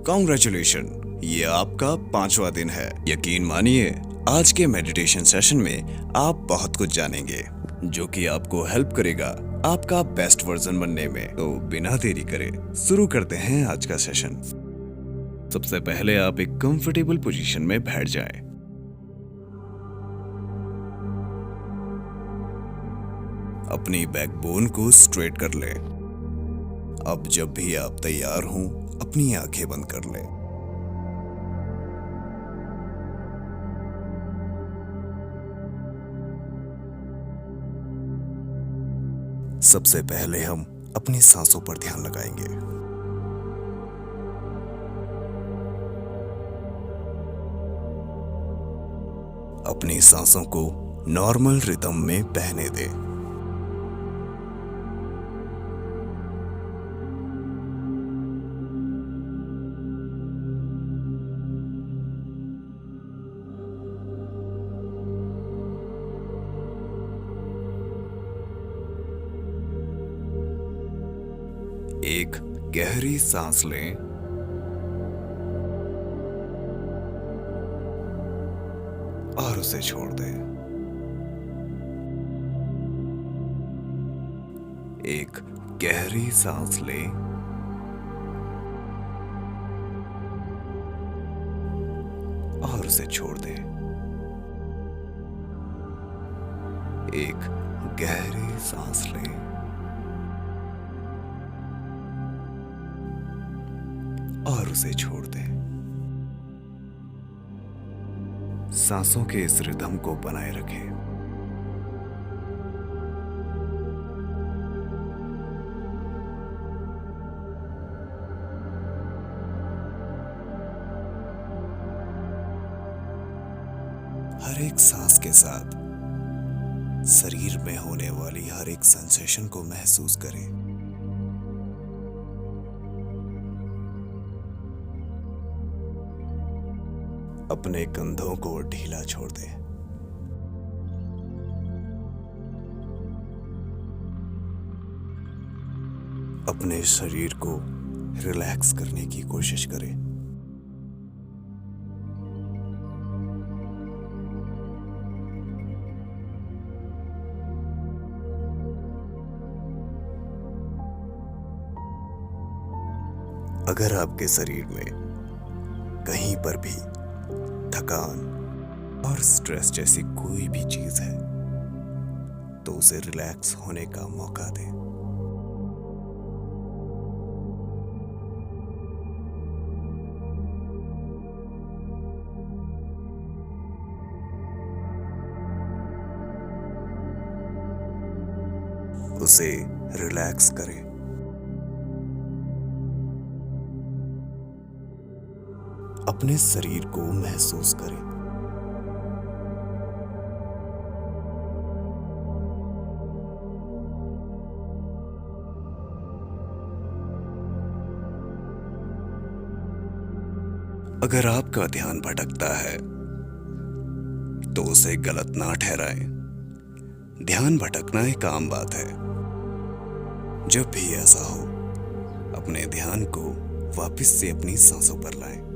Congratulation, ये आपका 5वां दिन है। यकीन मानिए, आज के मेडिटेशन सेशन में आप बहुत कुछ जानेंगे जो कि आपको हेल्प करेगा आपका बेस्ट वर्जन बनने में। तो बिना देरी करे शुरू करते हैं आज का सेशन। सबसे पहले आप एक कंफर्टेबल पोजीशन में बैठ जाएं। अपनी बैकबोन को स्ट्रेट कर लें। अब जब भी आप तैयार हों, अपनी आंखें बंद कर लें। सबसे पहले हम अपनी सांसों पर ध्यान लगाएंगे। अपनी सांसों को नॉर्मल रिदम में बहने दें। एक गहरी सांस लें और उसे छोड़ दें। एक गहरी सांस लें और उसे छोड़ दें। एक गहरी सांस लें और उसे छोड़ दें। सांसों के इस रिदम को बनाए रखें। हर एक सांस के साथ शरीर में होने वाली हर एक सेंसेशन को महसूस करें। अपने कंधों को ढीला छोड़ दें। अपने शरीर को रिलैक्स करने की कोशिश करें। अगर आपके शरीर में कहीं पर भी थकान और स्ट्रेस जैसी कोई भी चीज है तो उसे रिलैक्स होने का मौका दें। उसे रिलैक्स करें। अपने शरीर को महसूस करें। अगर आपका ध्यान भटकता है तो उसे गलत ना ठहराएं। ध्यान भटकना एक आम बात है। जब भी ऐसा हो, अपने ध्यान को वापस से अपनी सांसों पर लाएं।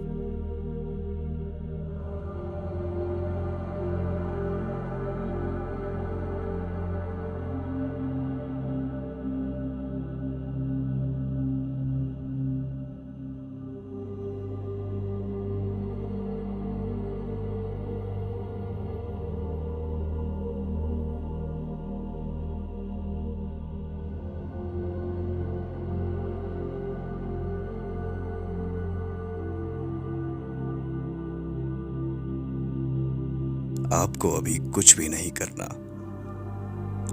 आपको अभी कुछ भी नहीं करना।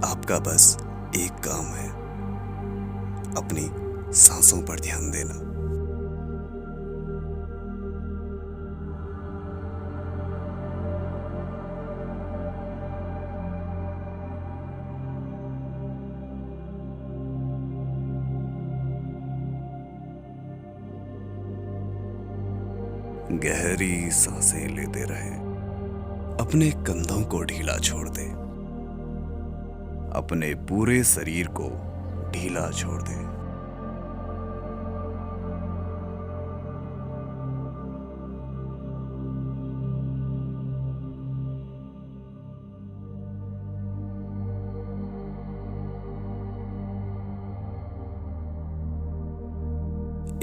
आपका बस एक काम है, अपनी सांसों पर ध्यान देना। गहरी सांसें लेते रहें। अपने कंधों को ढीला छोड़ दें। अपने पूरे शरीर को ढीला छोड़ दें।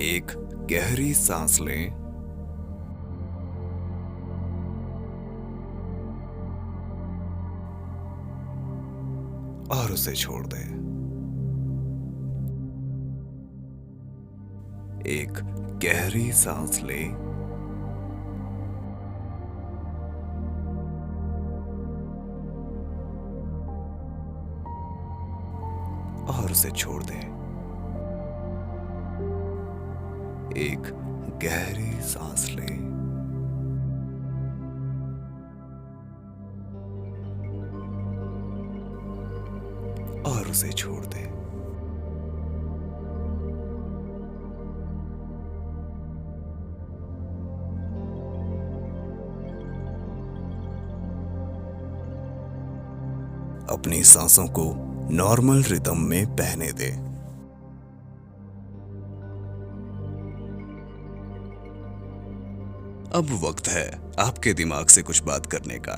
एक गहरी सांस लें और उसे छोड़ दें। एक गहरी सांस लें और उसे छोड़ दें। एक गहरी सांस लें और उसे छोड़ दें। अपनी सांसों को नॉर्मल रिदम में बहने दें। अब वक्त है आपके दिमाग से कुछ बात करने का।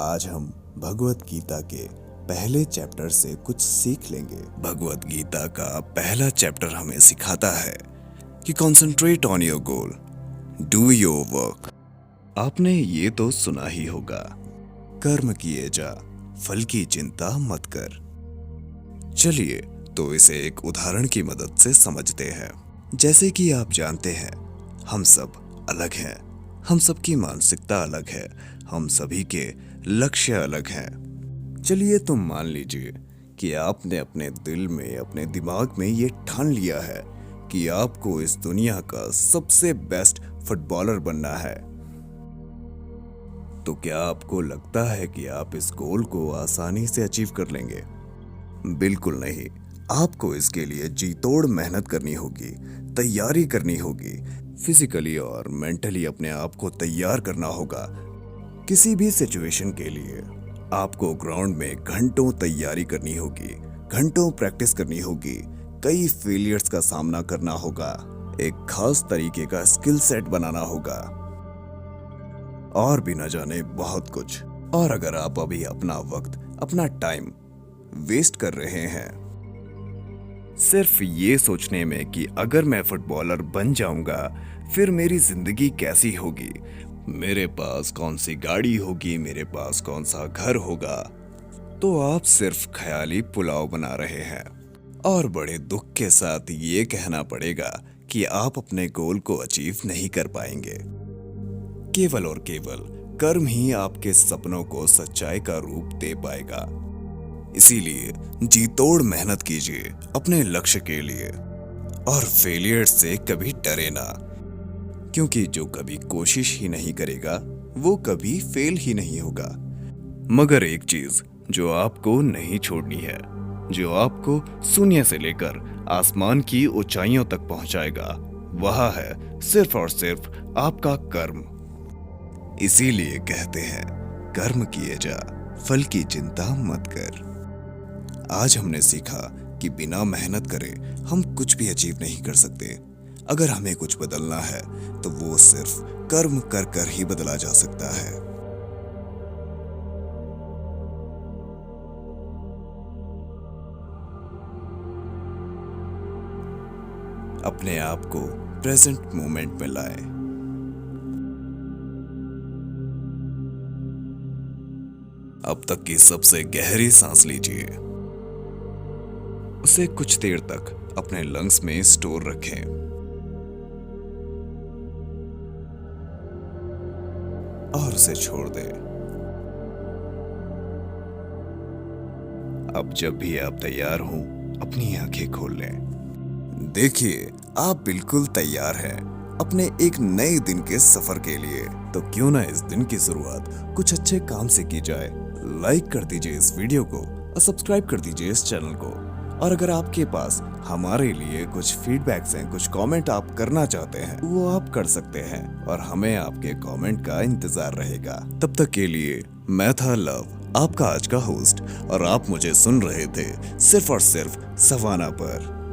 आज हम भगवत गीता के पहले चैप्टर से कुछ सीख लेंगे। भगवत गीता का पहला चैप्टर हमें सिखाता है कि concentrate on your goal, do your work. आपने ये तो सुना ही होगा, कर्म किए जा, फल की चिंता मत कर। चलिए तो इसे एक उदाहरण की मदद से समझते हैं। जैसे कि आप जानते हैं, हम सब अलग हैं, हम सबकी मानसिकता अलग है, हम सभी के लक्ष्य अलग हैं। चलिए तो मान लीजिए कि आपने अपने दिल में, अपने दिमाग में ये ठान लिया है कि आपको इस दुनिया का सबसे बेस्ट फुटबॉलर बनना है। तो क्या आपको लगता है कि आप इस गोल को आसानी से अचीव कर लेंगे? बिल्कुल नहीं। आपको इसके लिए जी तोड़ मेहनत करनी होगी, तैयारी करनी होगी, फिजिकली और मेंटली अपने आप को तैयार करना होगा। किसी भी सिचुएशन के लिए आपको ग्राउंड में घंटों तैयारी करनी होगी, घंटों प्रैक्टिस करनी होगी, कई फेलियर्स का सामना करना होगा, एक खास तरीके का स्किल सेट बनाना होगा और भी न जाने बहुत कुछ। और अगर आप अभी अपना वक्त, अपना टाइम वेस्ट कर रहे हैं सिर्फ ये सोचने में कि अगर मैं फुटबॉलर बन जाऊंगा फिर मेरी जिंदगी कैसी होगी, मेरे पास कौन सी गाड़ी होगी, मेरे पास कौन सा घर होगा, तो आप सिर्फ ख्याली पुलाव बना रहे हैं। और बड़े दुख के साथ ये कहना पड़ेगा कि आप अपने गोल को अचीव नहीं कर पाएंगे। केवल और केवल कर्म ही आपके सपनों को सच्चाई का रूप दे पाएगा। इसीलिए जी तोड़ मेहनत कीजिए अपने लक्ष्य के लिए और फेलियर से कभी डरे ना, क्योंकि जो कभी कोशिश ही नहीं करेगा वो कभी फेल ही नहीं होगा। मगर एक चीज जो आपको नहीं छोड़नी है, जो आपको शून्य से लेकर आसमान की ऊंचाइयों तक पहुंचाएगा, वह है सिर्फ और सिर्फ आपका कर्म। इसीलिए कहते हैं, कर्म किए जा, फल की चिंता मत कर। आज हमने सीखा कि बिना मेहनत करे हम कुछ भी अचीव नहीं कर सकते। अगर हमें कुछ बदलना है तो वो सिर्फ कर्म कर कर ही बदला जा सकता है। अपने आप को प्रेजेंट मोमेंट में लाएं। अब तक की सबसे गहरी सांस लीजिए, उसे कुछ देर तक अपने लंग्स में स्टोर रखें। और उसे छोड़ दें। अब जब भी आप तैयार हों, अपनी आंखें खोल लें। देखिए, आप बिल्कुल तैयार हैं अपने एक नए दिन के सफर के लिए। तो क्यों ना इस दिन की शुरुआत कुछ अच्छे काम से की जाए। लाइक कर दीजिए इस वीडियो को और सब्सक्राइब कर दीजिए इस चैनल को। और अगर आपके पास हमारे लिए कुछ फीडबैक्स हैं, कुछ कमेंट आप करना चाहते हैं, वो आप कर सकते हैं और हमें आपके कमेंट का इंतजार रहेगा। तब तक के लिए मैं था लव, आपका आज का होस्ट, और आप मुझे सुन रहे थे सिर्फ और सिर्फ सवाना पर।